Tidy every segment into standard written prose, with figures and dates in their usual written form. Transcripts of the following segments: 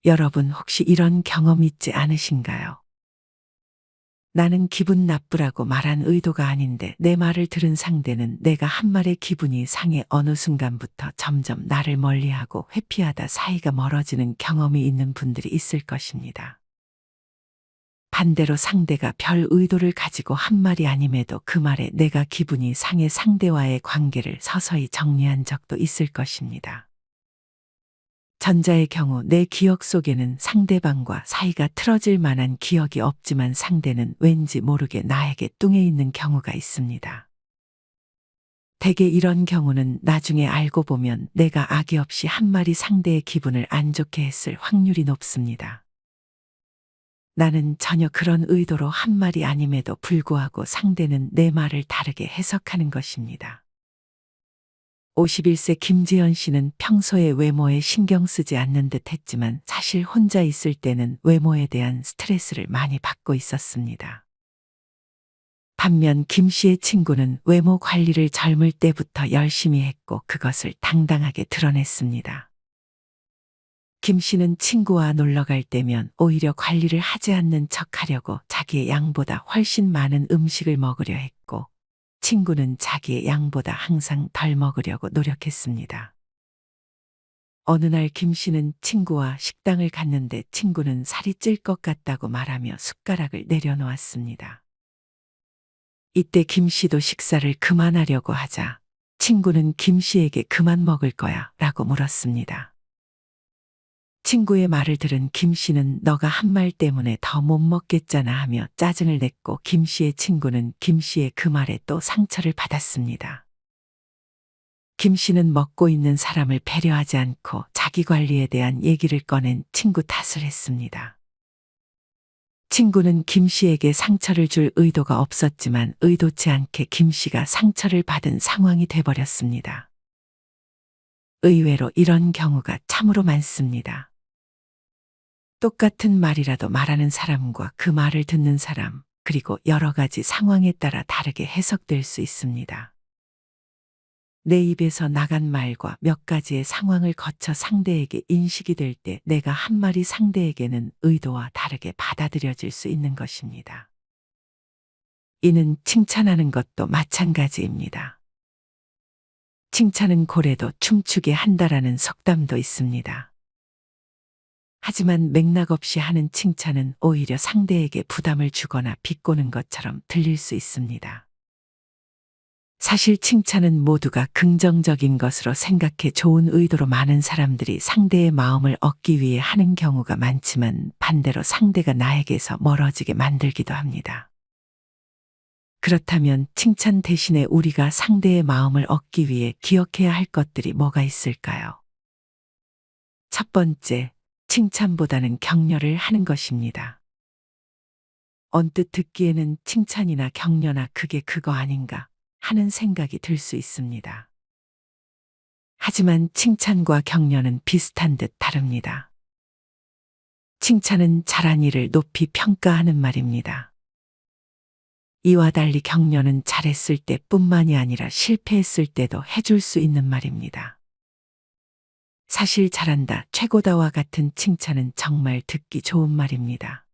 여러분 혹시 이런 경험 있지 않으신가요? 나는 기분 나쁘라고 말한 의도가 아닌데 내 말을 들은 상대는 내가 한 말에 기분이 상해 어느 순간부터 점점 나를 멀리하고 회피하다 사이가 멀어지는 경험이 있는 분들이 있을 것입니다. 반대로 상대가 별 의도를 가지고 한 말이 아님에도 그 말에 내가 기분이 상해 상대와의 관계를 서서히 정리한 적도 있을 것입니다. 전자의 경우 내 기억 속에는 상대방과 사이가 틀어질 만한 기억이 없지만 상대는 왠지 모르게 나에게 뚱해 있는 경우가 있습니다. 대개 이런 경우는 나중에 알고 보면 내가 악의 없이 한 말이 상대의 기분을 안 좋게 했을 확률이 높습니다. 나는 전혀 그런 의도로 한 말이 아님에도 불구하고 상대는 내 말을 다르게 해석하는 것입니다. 51세 김지연 씨는 평소에 외모에 신경 쓰지 않는 듯 했지만 사실 혼자 있을 때는 외모에 대한 스트레스를 많이 받고 있었습니다. 반면 김 씨의 친구는 외모 관리를 젊을 때부터 열심히 했고 그것을 당당하게 드러냈습니다. 김 씨는 친구와 놀러 갈 때면 오히려 관리를 하지 않는 척 하려고 자기의 양보다 훨씬 많은 음식을 먹으려 했고, 친구는 자기의 양보다 항상 덜 먹으려고 노력했습니다. 어느 날 김 씨는 친구와 식당을 갔는데 친구는 살이 찔 것 같다고 말하며 숟가락을 내려놓았습니다. 이때 김 씨도 식사를 그만하려고 하자 친구는 김 씨에게 그만 먹을 거야 라고 물었습니다. 친구의 말을 들은 김 씨는 너가 한 말 때문에 더 못 먹겠잖아 하며 짜증을 냈고 김 씨의 친구는 김 씨의 그 말에 또 상처를 받았습니다. 김 씨는 먹고 있는 사람을 배려하지 않고 자기 관리에 대한 얘기를 꺼낸 친구 탓을 했습니다. 친구는 김 씨에게 상처를 줄 의도가 없었지만 의도치 않게 김 씨가 상처를 받은 상황이 돼버렸습니다. 의외로 이런 경우가 참으로 많습니다. 똑같은 말이라도 말하는 사람과 그 말을 듣는 사람, 그리고 여러 가지 상황에 따라 다르게 해석될 수 있습니다. 내 입에서 나간 말과 몇 가지의 상황을 거쳐 상대에게 인식이 될 때 내가 한 말이 상대에게는 의도와 다르게 받아들여질 수 있는 것입니다. 이는 칭찬하는 것도 마찬가지입니다. 칭찬은 고래도 춤추게 한다라는 속담도 있습니다. 하지만 맥락 없이 하는 칭찬은 오히려 상대에게 부담을 주거나 비꼬는 것처럼 들릴 수 있습니다. 사실 칭찬은 모두가 긍정적인 것으로 생각해 좋은 의도로 많은 사람들이 상대의 마음을 얻기 위해 하는 경우가 많지만 반대로 상대가 나에게서 멀어지게 만들기도 합니다. 그렇다면 칭찬 대신에 우리가 상대의 마음을 얻기 위해 기억해야 할 것들이 뭐가 있을까요? 첫 번째, 칭찬보다는 격려를 하는 것입니다. 언뜻 듣기에는 칭찬이나 격려나 그게 그거 아닌가 하는 생각이 들 수 있습니다. 하지만 칭찬과 격려는 비슷한 듯 다릅니다. 칭찬은 잘한 일을 높이 평가하는 말입니다. 이와 달리 격려는 잘했을 때뿐만이 아니라 실패했을 때도 해줄 수 있는 말입니다. 사실 잘한다, 최고다와 같은 칭찬은 정말 듣기 좋은 말입니다.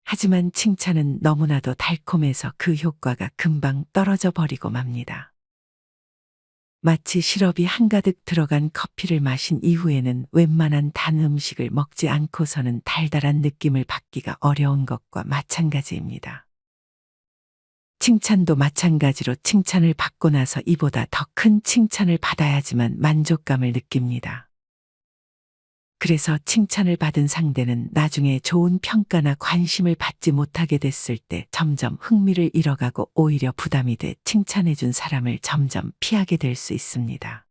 하지만 칭찬은 너무나도 달콤해서 그 효과가 금방 떨어져 버리고 맙니다. 마치 시럽이 한가득 들어간 커피를 마신 이후에는 웬만한 단 음식을 먹지 않고서는 달달한 느낌을 받기가 어려운 것과 마찬가지입니다. 칭찬도 마찬가지로 칭찬을 받고 나서 이보다 더 큰 칭찬을 받아야지만 만족감을 느낍니다. 그래서 칭찬을 받은 상대는 나중에 좋은 평가나 관심을 받지 못하게 됐을 때 점점 흥미를 잃어가고 오히려 부담이 돼 칭찬해준 사람을 점점 피하게 될 수 있습니다.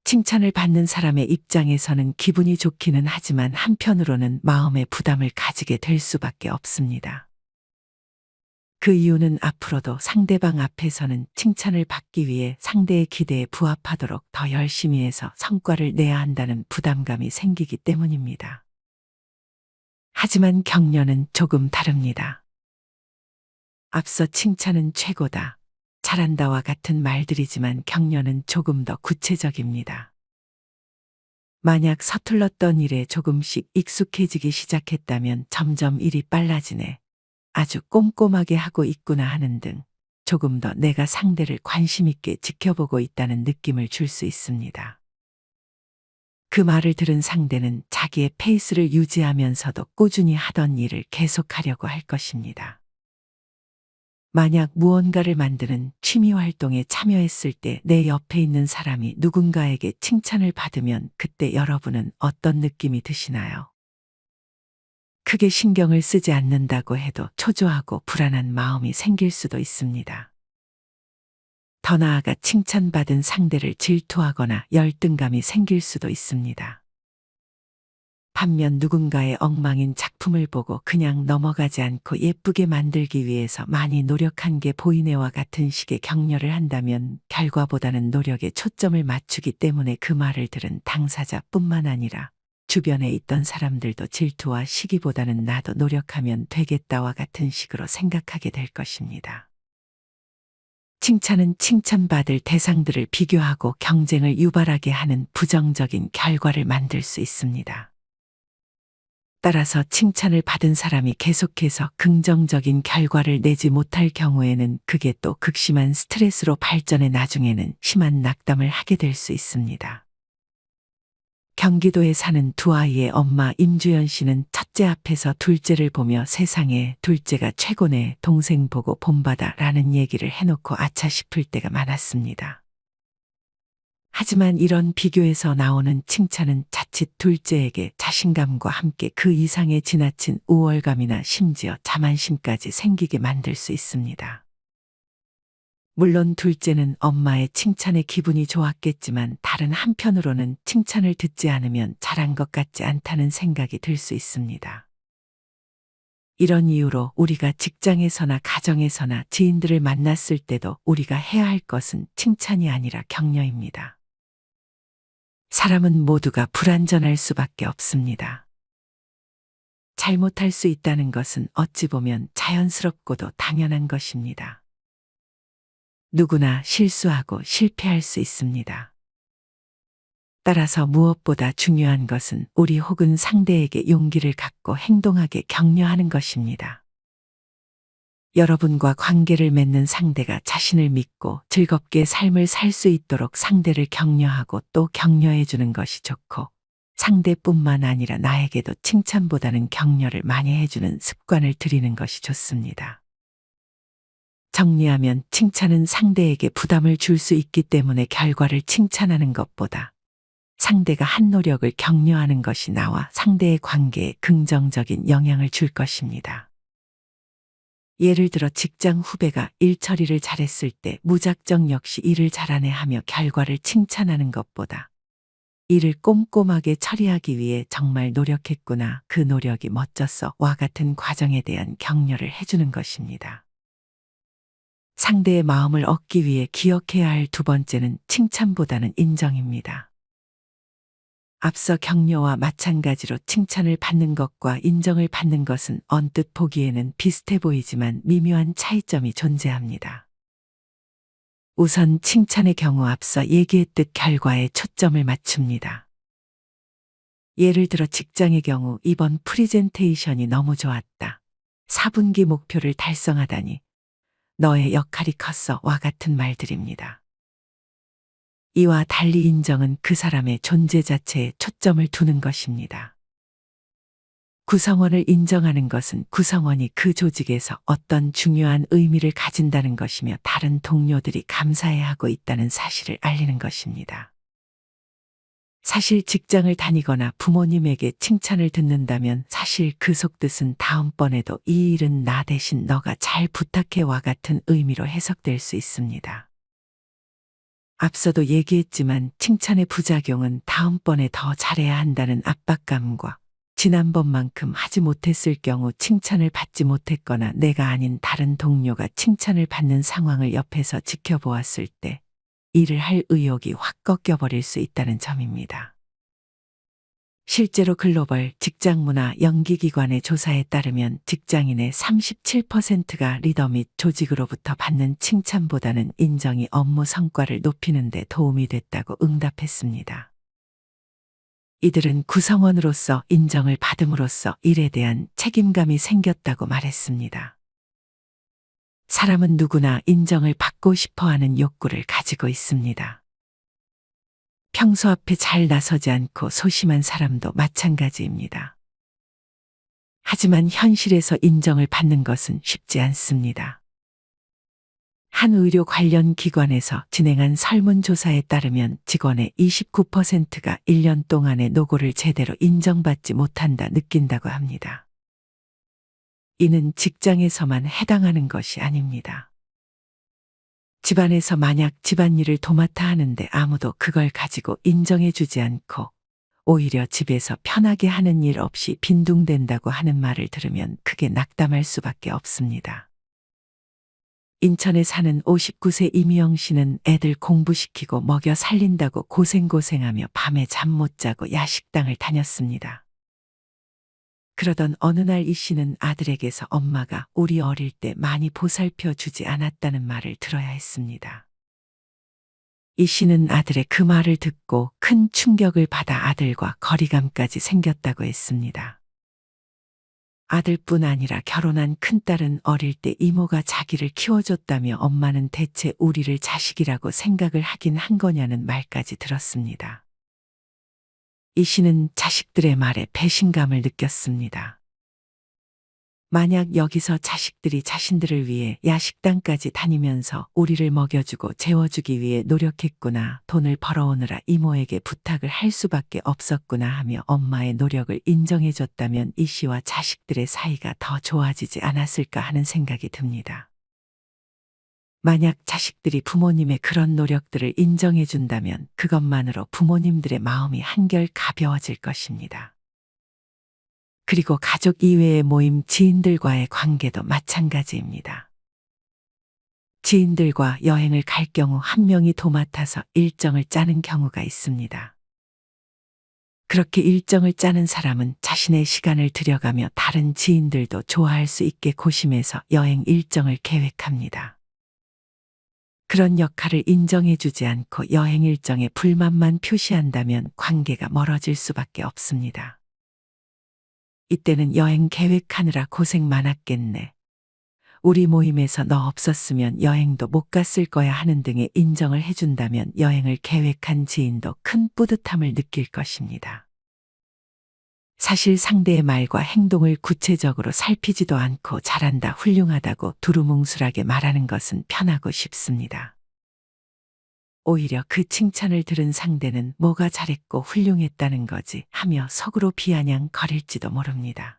칭찬을 받는 사람의 입장에서는 기분이 좋기는 하지만 한편으로는 마음의 부담을 가지게 될 수밖에 없습니다. 그 이유는 앞으로도 상대방 앞에서는 칭찬을 받기 위해 상대의 기대에 부합하도록 더 열심히 해서 성과를 내야 한다는 부담감이 생기기 때문입니다. 하지만 격려는 조금 다릅니다. 앞서 칭찬은 최고다, 잘한다와 같은 말들이지만 격려는 조금 더 구체적입니다. 만약 서툴렀던 일에 조금씩 익숙해지기 시작했다면 점점 일이 빨라지네. 아주 꼼꼼하게 하고 있구나 하는 등 조금 더 내가 상대를 관심 있게 지켜보고 있다는 느낌을 줄 수 있습니다. 그 말을 들은 상대는 자기의 페이스를 유지하면서도 꾸준히 하던 일을 계속하려고 할 것입니다. 만약 무언가를 만드는 취미 활동에 참여했을 때 내 옆에 있는 사람이 누군가에게 칭찬을 받으면 그때 여러분은 어떤 느낌이 드시나요? 크게 신경을 쓰지 않는다고 해도 초조하고 불안한 마음이 생길 수도 있습니다. 더 나아가 칭찬받은 상대를 질투하거나 열등감이 생길 수도 있습니다. 반면 누군가의 엉망인 작품을 보고 그냥 넘어가지 않고 예쁘게 만들기 위해서 많이 노력한 게 보이네와 같은 식의 격려를 한다면 결과보다는 노력에 초점을 맞추기 때문에 그 말을 들은 당사자뿐만 아니라 주변에 있던 사람들도 질투와 시기보다는 나도 노력하면 되겠다와 같은 식으로 생각하게 될 것입니다. 칭찬은 칭찬받을 대상들을 비교하고 경쟁을 유발하게 하는 부정적인 결과를 만들 수 있습니다. 따라서 칭찬을 받은 사람이 계속해서 긍정적인 결과를 내지 못할 경우에는 그게 또 극심한 스트레스로 발전해 나중에는 심한 낙담을 하게 될 수 있습니다. 경기도에 사는 두 아이의 엄마 임주연 씨는 첫째 앞에서 둘째를 보며 세상에 둘째가 최고네, 동생 보고 본받아 라는 얘기를 해놓고 아차 싶을 때가 많았습니다. 하지만 이런 비교에서 나오는 칭찬은 자칫 둘째에게 자신감과 함께 그 이상의 지나친 우월감이나 심지어 자만심까지 생기게 만들 수 있습니다. 물론 둘째는 엄마의 칭찬에 기분이 좋았겠지만 다른 한편으로는 칭찬을 듣지 않으면 잘한 것 같지 않다는 생각이 들 수 있습니다. 이런 이유로 우리가 직장에서나 가정에서나 지인들을 만났을 때도 우리가 해야 할 것은 칭찬이 아니라 격려입니다. 사람은 모두가 불완전할 수밖에 없습니다. 잘못할 수 있다는 것은 어찌 보면 자연스럽고도 당연한 것입니다. 누구나 실수하고 실패할 수 있습니다. 따라서 무엇보다 중요한 것은 우리 혹은 상대에게 용기를 갖고 행동하게 격려하는 것입니다. 여러분과 관계를 맺는 상대가 자신을 믿고 즐겁게 삶을 살 수 있도록 상대를 격려하고 또 격려해 주는 것이 좋고, 상대뿐만 아니라 나에게도 칭찬보다는 격려를 많이 해주는 습관을 들이는 것이 좋습니다. 정리하면 칭찬은 상대에게 부담을 줄 수 있기 때문에 결과를 칭찬하는 것보다 상대가 한 노력을 격려하는 것이 나와 상대의 관계에 긍정적인 영향을 줄 것입니다. 예를 들어 직장 후배가 일 처리를 잘했을 때 무작정 역시 일을 잘하네 하며 결과를 칭찬하는 것보다 일을 꼼꼼하게 처리하기 위해 정말 노력했구나, 그 노력이 멋졌어와 같은 과정에 대한 격려를 해주는 것입니다. 상대의 마음을 얻기 위해 기억해야 할 두 번째는 칭찬보다는 인정입니다. 앞서 격려와 마찬가지로 칭찬을 받는 것과 인정을 받는 것은 언뜻 보기에는 비슷해 보이지만 미묘한 차이점이 존재합니다. 우선 칭찬의 경우 앞서 얘기했듯 결과에 초점을 맞춥니다. 예를 들어 직장의 경우 이번 프리젠테이션이 너무 좋았다. 4분기 목표를 달성하다니. 너의 역할이 컸어와 같은 말들입니다. 이와 달리 인정은 그 사람의 존재 자체에 초점을 두는 것입니다. 구성원을 인정하는 것은 구성원이 그 조직에서 어떤 중요한 의미를 가진다는 것이며 다른 동료들이 감사해하고 있다는 사실을 알리는 것입니다. 사실 직장을 다니거나 부모님에게 칭찬을 듣는다면 사실 그 속뜻은 다음번에도 이 일은 나 대신 너가 잘 부탁해와 같은 의미로 해석될 수 있습니다. 앞서도 얘기했지만 칭찬의 부작용은 다음번에 더 잘해야 한다는 압박감과 지난번만큼 하지 못했을 경우 칭찬을 받지 못했거나 내가 아닌 다른 동료가 칭찬을 받는 상황을 옆에서 지켜보았을 때 일을 할 의욕이 확 꺾여버릴 수 있다는 점입니다. 실제로 글로벌 직장문화 연기기관의 조사에 따르면 직장인의 37%가 리더 및 조직으로부터 받는 칭찬보다는 인정이 업무 성과를 높이는 데 도움이 됐다고 응답했습니다. 이들은 구성원으로서 인정을 받음으로써 일에 대한 책임감이 생겼다고 말했습니다. 사람은 누구나 인정을 받고 싶어 하는 욕구를 가지고 있습니다. 평소 앞에 잘 나서지 않고 소심한 사람도 마찬가지입니다. 하지만 현실에서 인정을 받는 것은 쉽지 않습니다. 한 의료 관련 기관에서 진행한 설문조사에 따르면 직원의 29%가 1년 동안의 노고를 제대로 인정받지 못한다 느낀다고 합니다. 이는 직장에서만 해당하는 것이 아닙니다. 집안에서 만약 집안일을 도맡아 하는데 아무도 그걸 가지고 인정해 주지 않고 오히려 집에서 편하게 하는 일 없이 빈둥댄다고 하는 말을 들으면 크게 낙담할 수밖에 없습니다. 인천에 사는 59세 이미영 씨는 애들 공부시키고 먹여 살린다고 고생하며 밤에 잠 못 자고 야식당을 다녔습니다. 그러던 어느 날 이 씨는 아들에게서 엄마가 우리 어릴 때 많이 보살펴 주지 않았다는 말을 들어야 했습니다. 이 씨는 아들의 그 말을 듣고 큰 충격을 받아 아들과 거리감까지 생겼다고 했습니다. 아들뿐 아니라 결혼한 큰딸은 어릴 때 이모가 자기를 키워줬다며 엄마는 대체 우리를 자식이라고 생각을 하긴 한 거냐는 말까지 들었습니다. 이 씨는 자식들의 말에 배신감을 느꼈습니다. 만약 여기서 자식들이 자신들을 위해 야식당까지 다니면서 우리를 먹여주고 재워주기 위해 노력했구나, 돈을 벌어오느라 이모에게 부탁을 할 수밖에 없었구나 하며 엄마의 노력을 인정해줬다면 이 씨와 자식들의 사이가 더 좋아지지 않았을까 하는 생각이 듭니다. 만약 자식들이 부모님의 그런 노력들을 인정해준다면 그것만으로 부모님들의 마음이 한결 가벼워질 것입니다. 그리고 가족 이외의 모임 지인들과의 관계도 마찬가지입니다. 지인들과 여행을 갈 경우 한 명이 도맡아서 일정을 짜는 경우가 있습니다. 그렇게 일정을 짜는 사람은 자신의 시간을 들여가며 다른 지인들도 좋아할 수 있게 고심해서 여행 일정을 계획합니다. 그런 역할을 인정해주지 않고 여행 일정에 불만만 표시한다면 관계가 멀어질 수밖에 없습니다. 이때는 여행 계획하느라 고생 많았겠네. 우리 모임에서 너 없었으면 여행도 못 갔을 거야 하는 등의 인정을 해준다면 여행을 계획한 지인도 큰 뿌듯함을 느낄 것입니다. 사실 상대의 말과 행동을 구체적으로 살피지도 않고 잘한다, 훌륭하다고 두루뭉술하게 말하는 것은 편하고 쉽습니다. 오히려 그 칭찬을 들은 상대는 뭐가 잘했고 훌륭했다는 거지 하며 속으로 비아냥 거릴지도 모릅니다.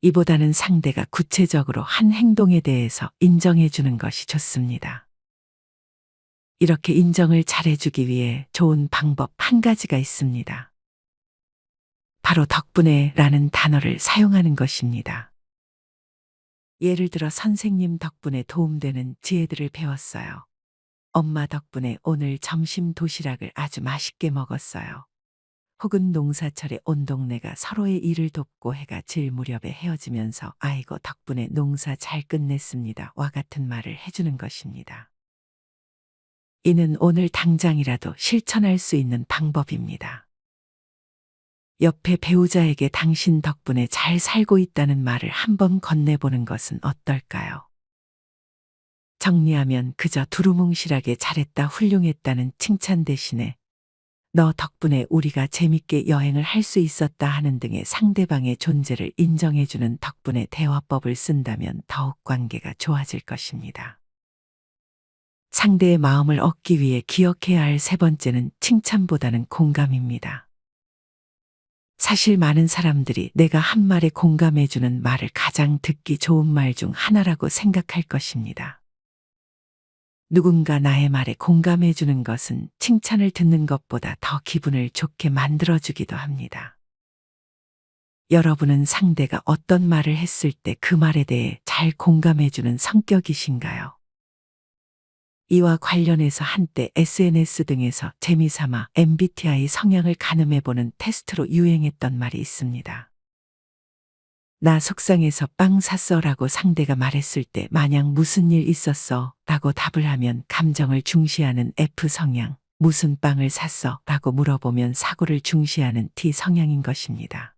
이보다는 상대가 구체적으로 한 행동에 대해서 인정해 주는 것이 좋습니다. 이렇게 인정을 잘해주기 위해 좋은 방법 한 가지가 있습니다. 바로 덕분에 라는 단어를 사용하는 것입니다. 예를 들어 선생님 덕분에 도움되는 지혜들을 배웠어요. 엄마 덕분에 오늘 점심 도시락을 아주 맛있게 먹었어요. 혹은 농사철에 온 동네가 서로의 일을 돕고 해가 질 무렵에 헤어지면서 아이고 덕분에 농사 잘 끝냈습니다. 와 같은 말을 해주는 것입니다. 이는 오늘 당장이라도 실천할 수 있는 방법입니다. 옆에 배우자에게 당신 덕분에 잘 살고 있다는 말을 한번 건네보는 것은 어떨까요? 정리하면 그저 두루뭉실하게 잘했다, 훌륭했다는 칭찬 대신에 너 덕분에 우리가 재밌게 여행을 할 수 있었다 하는 등의 상대방의 존재를 인정해주는 덕분에 대화법을 쓴다면 더욱 관계가 좋아질 것입니다. 상대의 마음을 얻기 위해 기억해야 할 세 번째는 칭찬보다는 공감입니다. 사실 많은 사람들이 내가 한 말에 공감해주는 말을 가장 듣기 좋은 말 중 하나라고 생각할 것입니다. 누군가 나의 말에 공감해주는 것은 칭찬을 듣는 것보다 더 기분을 좋게 만들어주기도 합니다. 여러분은 상대가 어떤 말을 했을 때 그 말에 대해 잘 공감해주는 성격이신가요? 이와 관련해서 한때 SNS 등에서 재미삼아 MBTI 성향을 가늠해보는 테스트로 유행했던 말이 있습니다. 나 속상해서 빵 샀어 라고 상대가 말했을 때 마냥 무슨 일 있었어 라고 답을 하면 감정을 중시하는 F 성향, 무슨 빵을 샀어? 라고 물어보면 사고를 중시하는 T 성향인 것입니다.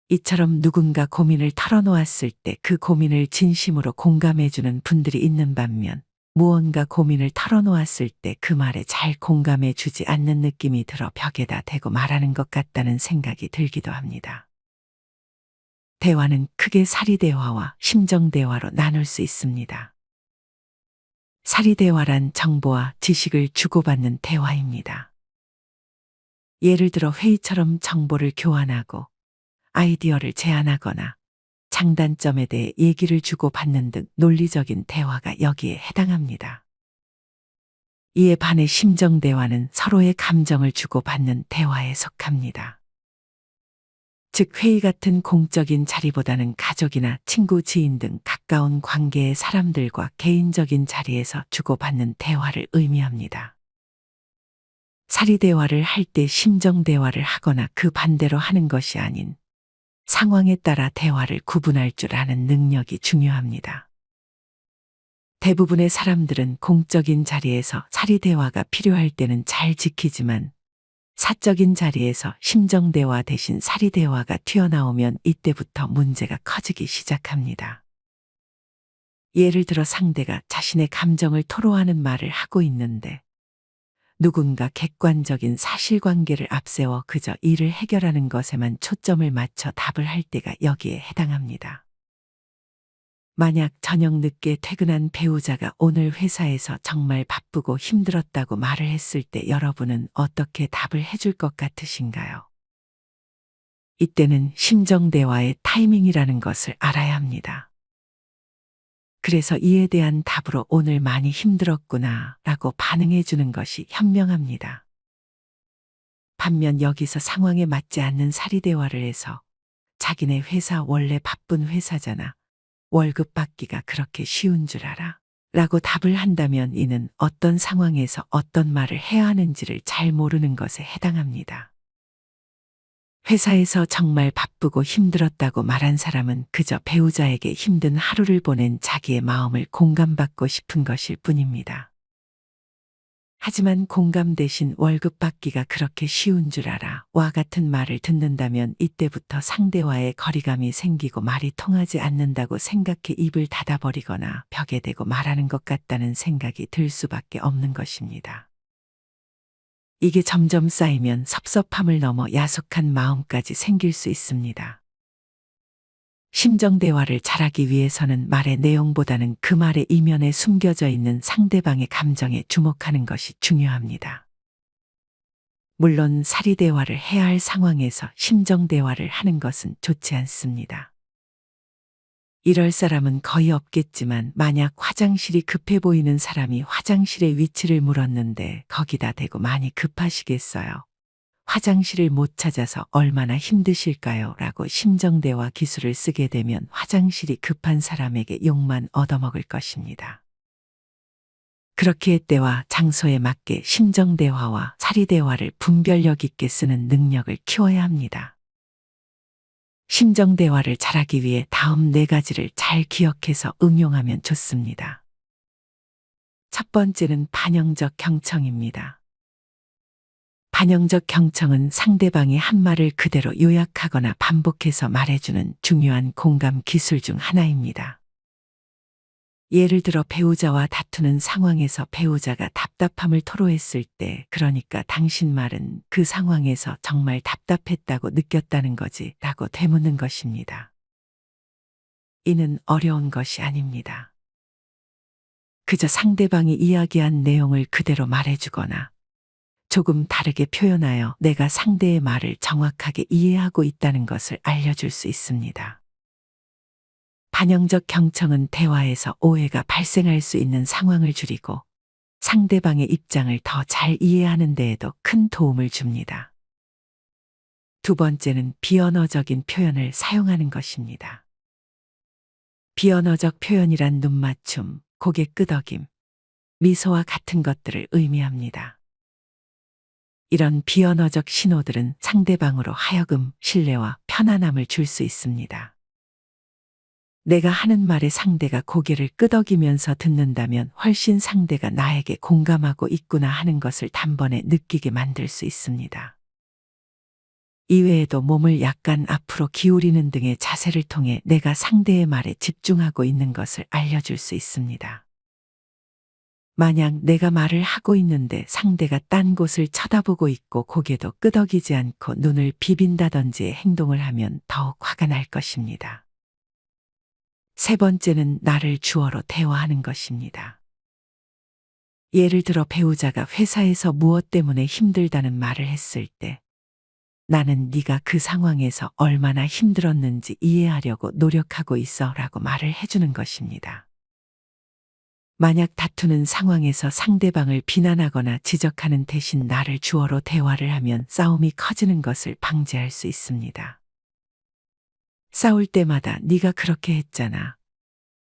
이처럼 누군가 고민을 털어놓았을 때 그 고민을 진심으로 공감해주는 분들이 있는 반면 무언가 고민을 털어놓았을 때 그 말에 잘 공감해주지 않는 느낌이 들어 벽에다 대고 말하는 것 같다는 생각이 들기도 합니다. 대화는 크게 사리대화와 심정대화로 나눌 수 있습니다. 사리대화란 정보와 지식을 주고받는 대화입니다. 예를 들어 회의처럼 정보를 교환하고 아이디어를 제안하거나 장단점에 대해 얘기를 주고받는 등 논리적인 대화가 여기에 해당합니다. 이에 반해 심정대화는 서로의 감정을 주고받는 대화에 속합니다. 즉 회의 같은 공적인 자리보다는 가족이나 친구, 지인 등 가까운 관계의 사람들과 개인적인 자리에서 주고받는 대화를 의미합니다. 사리대화를 할 때 심정대화를 하거나 그 반대로 하는 것이 아닌 상황에 따라 대화를 구분할 줄 아는 능력이 중요합니다. 대부분의 사람들은 공적인 자리에서 사리대화가 필요할 때는 잘 지키지만 사적인 자리에서 심정대화 대신 사리대화가 튀어나오면 이때부터 문제가 커지기 시작합니다. 예를 들어 상대가 자신의 감정을 토로하는 말을 하고 있는데 누군가 객관적인 사실관계를 앞세워 그저 일을 해결하는 것에만 초점을 맞춰 답을 할 때가 여기에 해당합니다. 만약 저녁 늦게 퇴근한 배우자가 오늘 회사에서 정말 바쁘고 힘들었다고 말을 했을 때 여러분은 어떻게 답을 해줄 것 같으신가요? 이때는 심정대화의 타이밍이라는 것을 알아야 합니다. 그래서 이에 대한 답으로 오늘 많이 힘들었구나 라고 반응해 주는 것이 현명합니다. 반면 여기서 상황에 맞지 않는 사리대화를 해서 자기네 회사 원래 바쁜 회사잖아. 월급 받기가 그렇게 쉬운 줄 알아? 라고 답을 한다면 이는 어떤 상황에서 어떤 말을 해야 하는지를 잘 모르는 것에 해당합니다. 회사에서 정말 바쁘고 힘들었다고 말한 사람은 그저 배우자에게 힘든 하루를 보낸 자기의 마음을 공감받고 싶은 것일 뿐입니다. 하지만 공감 대신 월급 받기가 그렇게 쉬운 줄 알아 와 같은 말을 듣는다면 이때부터 상대와의 거리감이 생기고 말이 통하지 않는다고 생각해 입을 닫아버리거나 벽에 대고 말하는 것 같다는 생각이 들 수밖에 없는 것입니다. 이게 점점 쌓이면 섭섭함을 넘어 야속한 마음까지 생길 수 있습니다. 심정대화를 잘하기 위해서는 말의 내용보다는 그 말의 이면에 숨겨져 있는 상대방의 감정에 주목하는 것이 중요합니다. 물론 사리대화를 해야 할 상황에서 심정대화를 하는 것은 좋지 않습니다. 이럴 사람은 거의 없겠지만 만약 화장실이 급해 보이는 사람이 화장실의 위치를 물었는데 거기다 대고 많이 급하시겠어요? 화장실을 못 찾아서 얼마나 힘드실까요? 라고 심정대화 기술을 쓰게 되면 화장실이 급한 사람에게 욕만 얻어먹을 것입니다. 그렇기에 때와 장소에 맞게 심정대화와 사리대화를 분별력 있게 쓰는 능력을 키워야 합니다. 심정대화를 잘하기 위해 다음 4가지를 잘 기억해서 응용하면 좋습니다. 첫 번째는 반영적 경청입니다. 반영적 경청은 상대방이 한 말을 그대로 요약하거나 반복해서 말해주는 중요한 공감 기술 중 하나입니다. 예를 들어 배우자와 다투는 상황에서 배우자가 답답함을 토로했을 때 그러니까 당신 말은 그 상황에서 정말 답답했다고 느꼈다는 거지 라고 되묻는 것입니다. 이는 어려운 것이 아닙니다. 그저 상대방이 이야기한 내용을 그대로 말해주거나 조금 다르게 표현하여 내가 상대의 말을 정확하게 이해하고 있다는 것을 알려줄 수 있습니다. 반영적 경청은 대화에서 오해가 발생할 수 있는 상황을 줄이고 상대방의 입장을 더 잘 이해하는 데에도 큰 도움을 줍니다. 두 번째는 비언어적인 표현을 사용하는 것입니다. 비언어적 표현이란 눈맞춤, 고개 끄덕임, 미소와 같은 것들을 의미합니다. 이런 비언어적 신호들은 상대방으로 하여금 신뢰와 편안함을 줄 수 있습니다. 내가 하는 말에 상대가 고개를 끄덕이면서 듣는다면 훨씬 상대가 나에게 공감하고 있구나 하는 것을 단번에 느끼게 만들 수 있습니다. 이외에도 몸을 약간 앞으로 기울이는 등의 자세를 통해 내가 상대의 말에 집중하고 있는 것을 알려줄 수 있습니다. 만약 내가 말을 하고 있는데 상대가 딴 곳을 쳐다보고 있고 고개도 끄덕이지 않고 눈을 비빈다든지의 행동을 하면 더욱 화가 날 것입니다. 세 번째는 나를 주어로 대화하는 것입니다. 예를 들어 배우자가 회사에서 무엇 때문에 힘들다는 말을 했을 때 나는 네가 그 상황에서 얼마나 힘들었는지 이해하려고 노력하고 있어 라고 말을 해주는 것입니다. 만약 다투는 상황에서 상대방을 비난하거나 지적하는 대신 나를 주어로 대화를 하면 싸움이 커지는 것을 방지할 수 있습니다. 싸울 때마다 네가 그렇게 했잖아.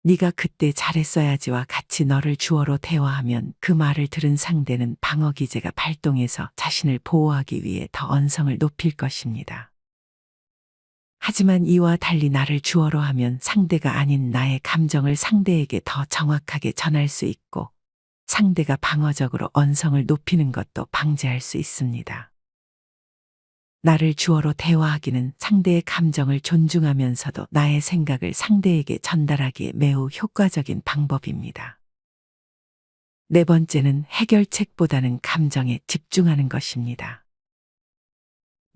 네가 그때 잘했어야지와 같이 너를 주어로 대화하면 그 말을 들은 상대는 방어 기제가 발동해서 자신을 보호하기 위해 더 언성을 높일 것입니다. 하지만 이와 달리 나를 주어로 하면 상대가 아닌 나의 감정을 상대에게 더 정확하게 전할 수 있고 상대가 방어적으로 언성을 높이는 것도 방지할 수 있습니다. 나를 주어로 대화하기는 상대의 감정을 존중하면서도 나의 생각을 상대에게 전달하기에 매우 효과적인 방법입니다. 네 번째는 해결책보다는 감정에 집중하는 것입니다.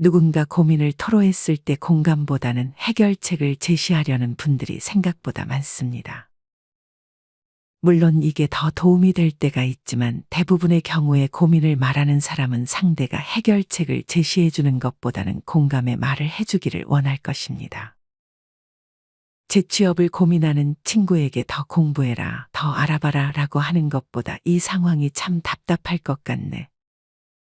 누군가 고민을 토로했을 때 공감보다는 해결책을 제시하려는 분들이 생각보다 많습니다. 물론 이게 더 도움이 될 때가 있지만 대부분의 경우에 고민을 말하는 사람은 상대가 해결책을 제시해 주는 것보다는 공감의 말을 해주기를 원할 것입니다. 재취업을 고민하는 친구에게 더 공부해라, 더 알아봐라 라고 하는 것보다 이 상황이 참 답답할 것 같네.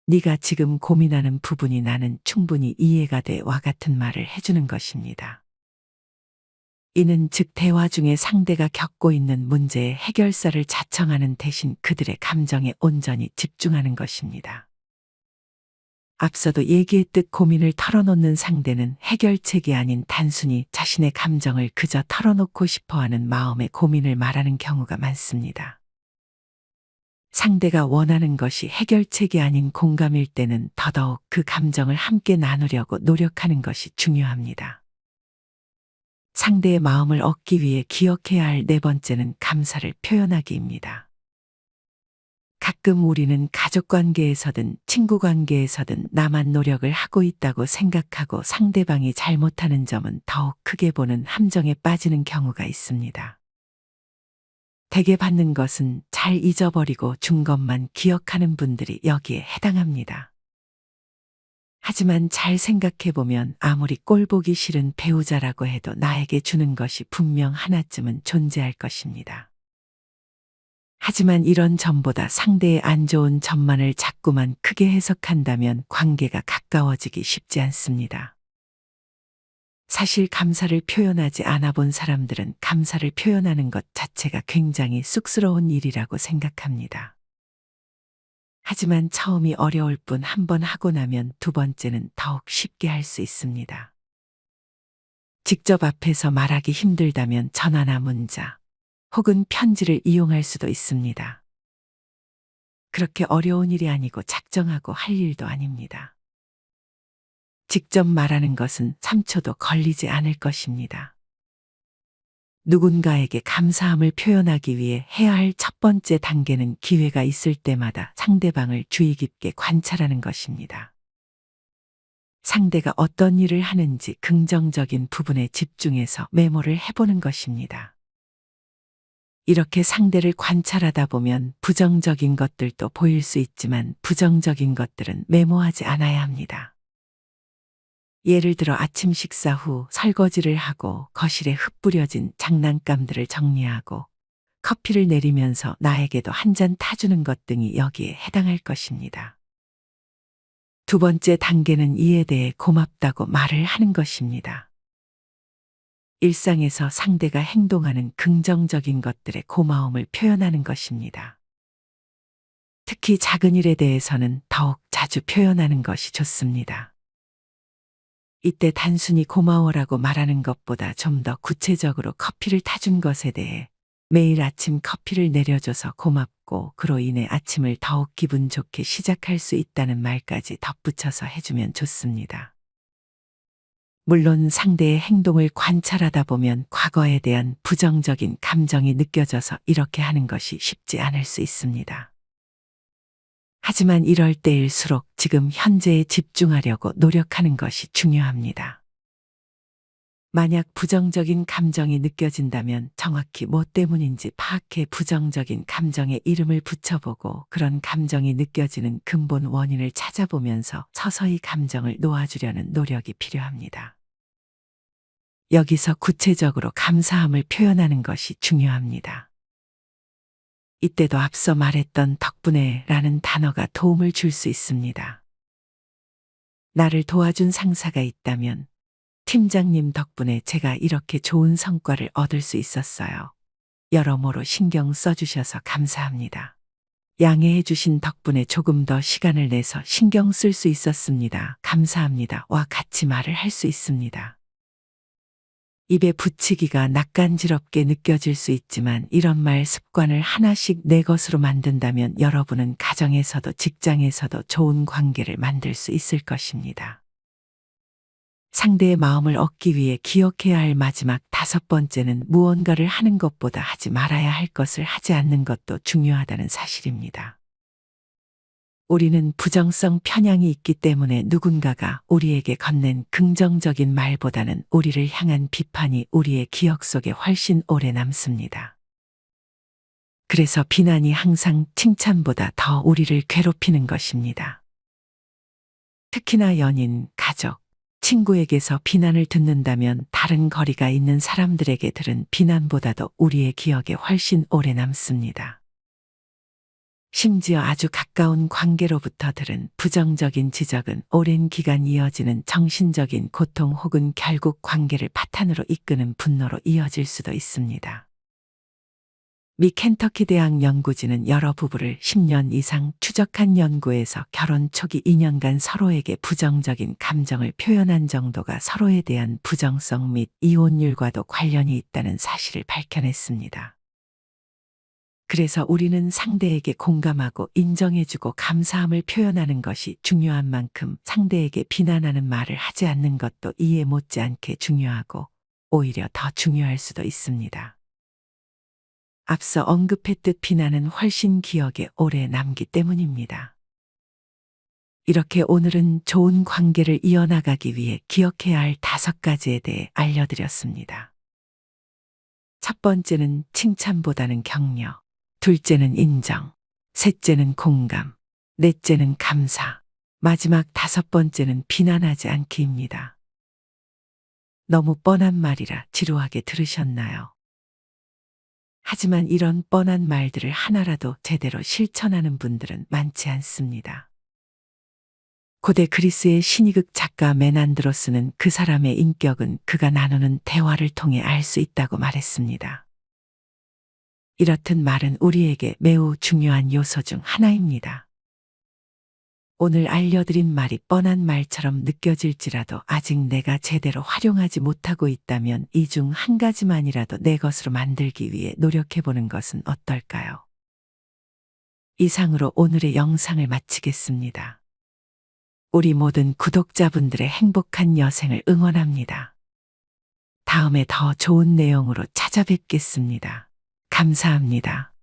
네가 지금 고민하는 부분이 나는 충분히 이해가 돼와 같은 말을 해주는 것입니다. 이는 즉 대화 중에 상대가 겪고 있는 문제의 해결사를 자청하는 대신 그들의 감정에 온전히 집중하는 것입니다. 앞서도 얘기했듯 고민을 털어놓는 상대는 해결책이 아닌 단순히 자신의 감정을 그저 털어놓고 싶어하는 마음의 고민을 말하는 경우가 많습니다. 상대가 원하는 것이 해결책이 아닌 공감일 때는 더더욱 그 감정을 함께 나누려고 노력하는 것이 중요합니다. 상대의 마음을 얻기 위해 기억해야 할 네 번째는 감사를 표현하기입니다. 가끔 우리는 가족 관계에서든 친구 관계에서든 나만 노력을 하고 있다고 생각하고 상대방이 잘못하는 점은 더욱 크게 보는 함정에 빠지는 경우가 있습니다. 대개 받는 것은 잘 잊어버리고 준 것만 기억하는 분들이 여기에 해당합니다. 하지만 잘 생각해보면 아무리 꼴보기 싫은 배우자라고 해도 나에게 주는 것이 분명 하나쯤은 존재할 것입니다. 하지만 이런 점보다 상대의 안 좋은 점만을 자꾸만 크게 해석한다면 관계가 가까워지기 쉽지 않습니다. 사실 감사를 표현하지 않아 본 사람들은 감사를 표현하는 것 자체가 굉장히 쑥스러운 일이라고 생각합니다. 하지만 처음이 어려울 뿐 한 번 하고 나면 두 번째는 더욱 쉽게 할 수 있습니다. 직접 앞에서 말하기 힘들다면 전화나 문자 혹은 편지를 이용할 수도 있습니다. 그렇게 어려운 일이 아니고 작정하고 할 일도 아닙니다. 직접 말하는 것은 3초도 걸리지 않을 것입니다. 누군가에게 감사함을 표현하기 위해 해야 할 첫 번째 단계는 기회가 있을 때마다 상대방을 주의 깊게 관찰하는 것입니다. 상대가 어떤 일을 하는지 긍정적인 부분에 집중해서 메모를 해보는 것입니다. 이렇게 상대를 관찰하다 보면 부정적인 것들도 보일 수 있지만 부정적인 것들은 메모하지 않아야 합니다. 예를 들어 아침 식사 후 설거지를 하고 거실에 흩뿌려진 장난감들을 정리하고 커피를 내리면서 나에게도 한 잔 타주는 것 등이 여기에 해당할 것입니다. 두 번째 단계는 이에 대해 고맙다고 말을 하는 것입니다. 일상에서 상대가 행동하는 긍정적인 것들에 고마움을 표현하는 것입니다. 특히 작은 일에 대해서는 더욱 자주 표현하는 것이 좋습니다. 이때 단순히 고마워라고 말하는 것보다 좀 더 구체적으로 커피를 타준 것에 대해 매일 아침 커피를 내려줘서 고맙고 그로 인해 아침을 더욱 기분 좋게 시작할 수 있다는 말까지 덧붙여서 해주면 좋습니다. 물론 상대의 행동을 관찰하다 보면 과거에 대한 부정적인 감정이 느껴져서 이렇게 하는 것이 쉽지 않을 수 있습니다. 하지만 이럴 때일수록 지금 현재에 집중하려고 노력하는 것이 중요합니다. 만약 부정적인 감정이 느껴진다면 정확히 뭐 때문인지 파악해 부정적인 감정에 이름을 붙여보고 그런 감정이 느껴지는 근본 원인을 찾아보면서 서서히 감정을 놓아주려는 노력이 필요합니다. 여기서 구체적으로 감사함을 표현하는 것이 중요합니다. 이때도 앞서 말했던 덕분에 라는 단어가 도움을 줄 수 있습니다. 나를 도와준 상사가 있다면 팀장님 덕분에 제가 이렇게 좋은 성과를 얻을 수 있었어요. 여러모로 신경 써주셔서 감사합니다. 양해해 주신 덕분에 조금 더 시간을 내서 신경 쓸 수 있었습니다. 감사합니다. 와 같이 말을 할 수 있습니다. 입에 붙이기가 낯간지럽게 느껴질 수 있지만 이런 말 습관을 하나씩 내 것으로 만든다면 여러분은 가정에서도 직장에서도 좋은 관계를 만들 수 있을 것입니다. 상대의 마음을 얻기 위해 기억해야 할 마지막 5번째는 무언가를 하는 것보다 하지 말아야 할 것을 하지 않는 것도 중요하다는 사실입니다. 우리는 부정성 편향이 있기 때문에 누군가가 우리에게 건넨 긍정적인 말보다는 우리를 향한 비판이 우리의 기억 속에 훨씬 오래 남습니다. 그래서 비난이 항상 칭찬보다 더 우리를 괴롭히는 것입니다. 특히나 연인, 가족, 친구에게서 비난을 듣는다면 다른 거리가 있는 사람들에게 들은 비난보다도 우리의 기억에 훨씬 오래 남습니다. 심지어 아주 가까운 관계로부터 들은 부정적인 지적은 오랜 기간 이어지는 정신적인 고통 혹은 결국 관계를 파탄으로 이끄는 분노로 이어질 수도 있습니다. 미 켄터키 대학 연구진은 여러 부부를 10년 이상 추적한 연구에서 결혼 초기 2년간 서로에게 부정적인 감정을 표현한 정도가 서로에 대한 부정성 및 이혼율과도 관련이 있다는 사실을 밝혀냈습니다. 그래서 우리는 상대에게 공감하고 인정해주고 감사함을 표현하는 것이 중요한 만큼 상대에게 비난하는 말을 하지 않는 것도 이에 못지않게 중요하고 오히려 더 중요할 수도 있습니다. 앞서 언급했듯 비난은 훨씬 기억에 오래 남기 때문입니다. 이렇게 오늘은 좋은 관계를 이어나가기 위해 기억해야 할 5가지에 대해 알려드렸습니다. 첫 번째는 칭찬보다는 격려, 둘째는 인정, 셋째는 공감, 넷째는 감사, 마지막 5번째는 비난하지 않기입니다. 너무 뻔한 말이라 지루하게 들으셨나요? 하지만 이런 뻔한 말들을 하나라도 제대로 실천하는 분들은 많지 않습니다. 고대 그리스의 신이극 작가 메난드로스는 그 사람의 인격은 그가 나누는 대화를 통해 알 수 있다고 말했습니다. 이렇듯 말은 우리에게 매우 중요한 요소 중 하나입니다. 오늘 알려드린 말이 뻔한 말처럼 느껴질지라도 아직 내가 제대로 활용하지 못하고 있다면 이 중 한 가지만이라도 내 것으로 만들기 위해 노력해보는 것은 어떨까요? 이상으로 오늘의 영상을 마치겠습니다. 우리 모든 구독자분들의 행복한 여생을 응원합니다. 다음에 더 좋은 내용으로 찾아뵙겠습니다. 감사합니다.